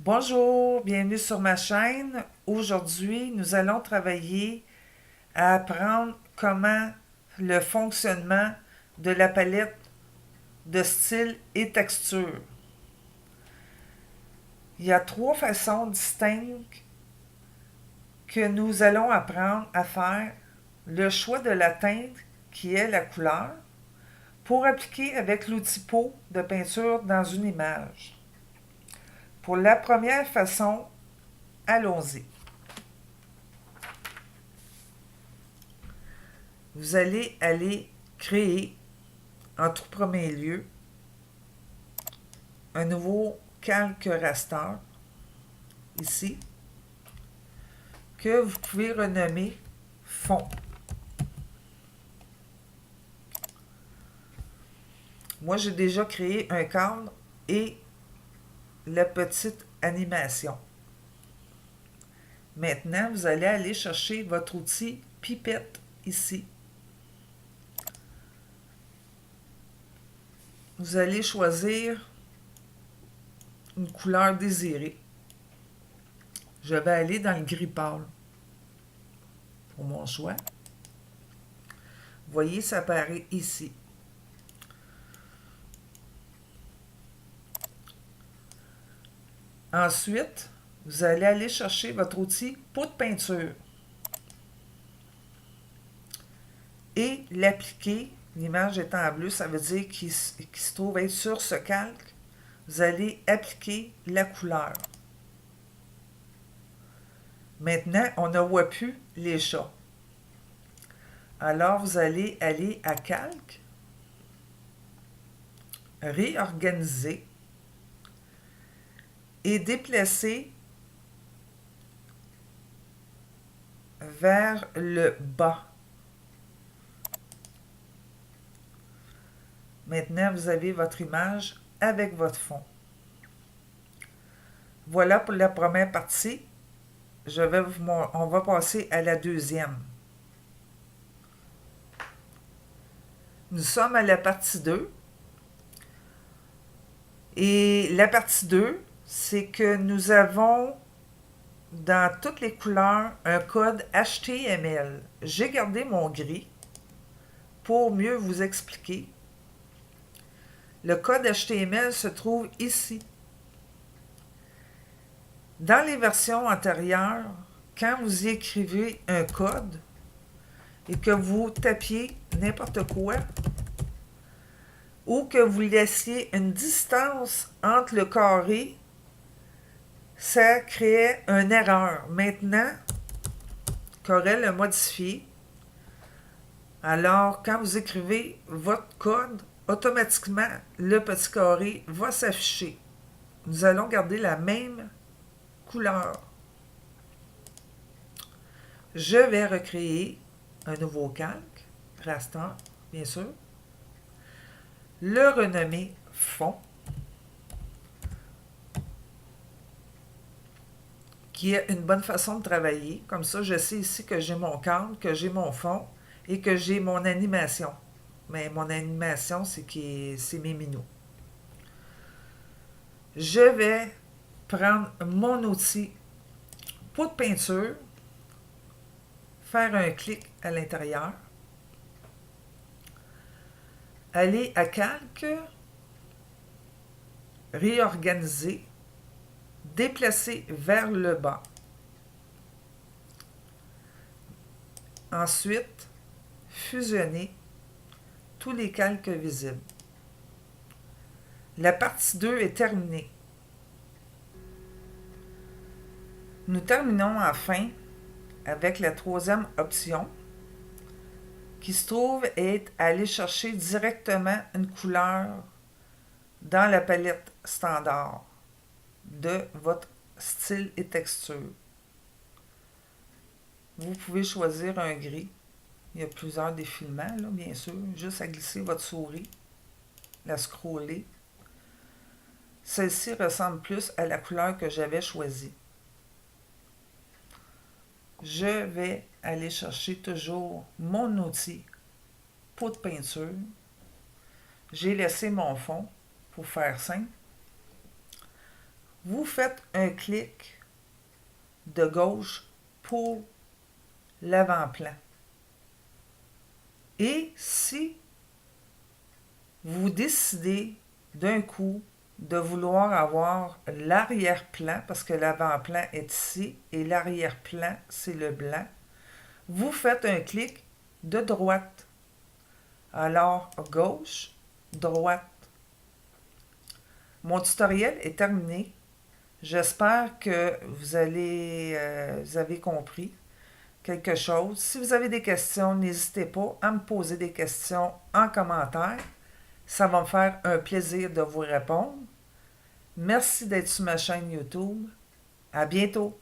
Bonjour, bienvenue sur ma chaîne. Aujourd'hui, nous allons travailler à apprendre comment le fonctionnement de la palette de style et texture. Il y a trois façons distinctes que nous allons apprendre à faire. Le choix de la teinte qui est la couleur pour appliquer avec l'outil pot de peinture dans une image. Pour la première façon, allons-y. Vous allez aller créer en tout premier lieu un nouveau calque raster ici que vous pouvez renommer fond. Moi, j'ai déjà créé un cadre et la petite animation. Maintenant, vous allez aller chercher votre outil pipette ici. Vous allez choisir une couleur désirée. Je vais aller dans le gris pâle pour mon choix. Vous voyez, ça apparaît ici. Ensuite, vous allez aller chercher votre outil pot de peinture et l'appliquer. L'image étant en bleu, ça veut dire qu'il se trouve être sur ce calque. Vous allez appliquer la couleur. Maintenant, on ne voit plus les chats. Alors, vous allez aller à calque, réorganiser et déplacer vers le bas. Maintenant, vous avez votre image avec votre fond. Voilà pour la première partie. On va passer à la deuxième. Nous sommes à la partie 2. Et la partie 2, c'est que nous avons dans toutes les couleurs un code HTML. J'ai gardé mon gris pour mieux vous expliquer. Le code HTML se trouve ici. Dans les versions antérieures, quand vous écrivez un code et que vous tapiez n'importe quoi, ou que vous laissiez une distance entre le carré, ça créait une erreur. Maintenant, Corel a modifié. Alors, quand vous écrivez votre code, automatiquement, le petit carré va s'afficher. Nous allons garder la même couleur. Je vais recréer un nouveau calque, raster, bien sûr. Le renommer fond, qui est une bonne façon de travailler. Comme ça, je sais ici que j'ai mon cadre, que j'ai mon fond et que j'ai mon animation. Mais mon animation, c'est mes minous. Je vais prendre mon outil pot de peinture, faire un clic à l'intérieur, aller à calque, réorganiser, déplacer vers le bas. Ensuite, fusionner tous les calques visibles. La partie 2 est terminée. Nous terminons enfin avec la troisième option qui se trouve être aller chercher directement une couleur dans la palette standard de votre style et texture. Vous pouvez choisir un gris. Il y a plusieurs défilements, là, bien sûr. Juste à glisser votre souris, la scroller. Celle-ci ressemble plus à la couleur que j'avais choisie. Je vais aller chercher toujours mon outil pot de peinture. J'ai laissé mon fond pour faire simple. vous faites un clic de gauche pour l'avant-plan. Et si vous décidez d'un coup de vouloir avoir l'arrière-plan, parce que l'avant-plan est ici et l'arrière-plan, c'est le blanc, vous faites un clic de droite. Alors, gauche, droite. Mon tutoriel est terminé. J'espère que vous avez compris quelque chose. Si vous avez des questions, n'hésitez pas à me poser des questions en commentaire. Ça va me faire un plaisir de vous répondre. Merci d'être sur ma chaîne YouTube. À bientôt.